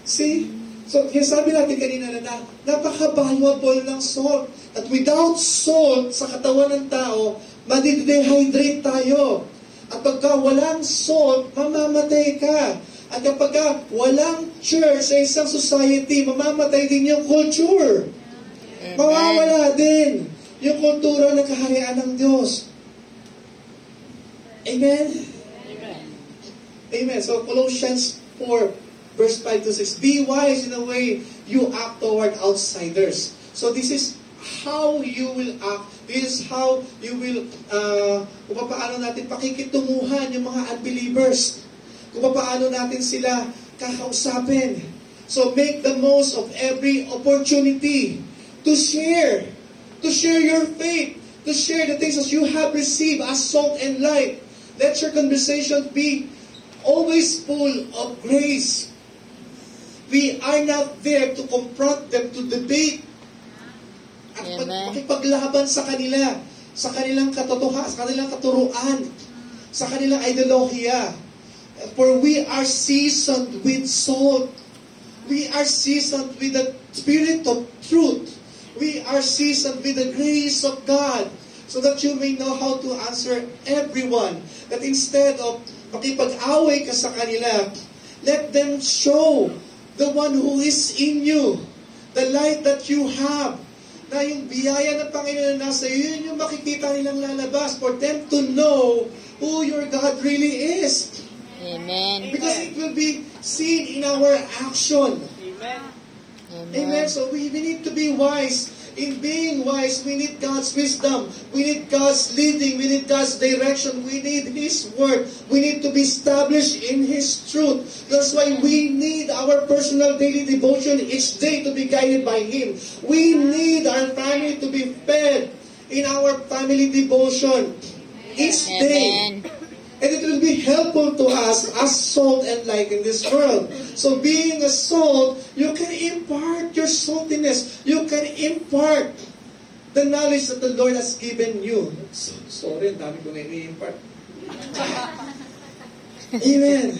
See? So, sabi natin kanina na napaka-valuable ng salt. At without salt sa katawan ng tao, madidehydrate tayo. At pagka walang salt, mamamatay ka. At kapag walang church sa isang society, mamamatay din yung culture. Mawawala din yung kultura ng kaharian ng Diyos. Amen? Amen. So, Colossians 4, verse 5 to 6. Be wise in the way you act toward outsiders. So, this is how you will act. This is how you will, kung paano natin pakikitunguhan yung mga unbelievers. Kung paano natin sila kakausapin. So, make the most of every opportunity to share your faith, to share the things that you have received as salt and light. Let your conversation be always full of grace. We are not there to confront them, to debate, at makipaglaban sa kanila, sa kanilang katotohanan, sa kanilang katuruan, sa kanilang ideolohiya. For we are seasoned with salt. We are seasoned with the Spirit of truth. We are seasoned with the grace of God, so that you may know how to answer everyone. That instead of makipag-away ka sa kanila, let them show the one who is in you, the light that you have, na yung biyaya ng Panginoon na nasa iyo, yun yung makikita nilang lalabas for them to know who your God really is. Amen. Because it will be seen in our action. Amen. Amen. So we need to be wise. In being wise, we need God's wisdom. We need God's leading. We need God's direction. We need His word. We need to be established in His truth. That's why we need our personal daily devotion each day to be guided by Him. We need our family to be fed in our family devotion each day. And it will be helpful to us as salt and light in this world. So being a salt, you can impart your saltiness. You can impart the knowledge that the Lord has given you. Sorry, ang dami ko na i-impart. Amen.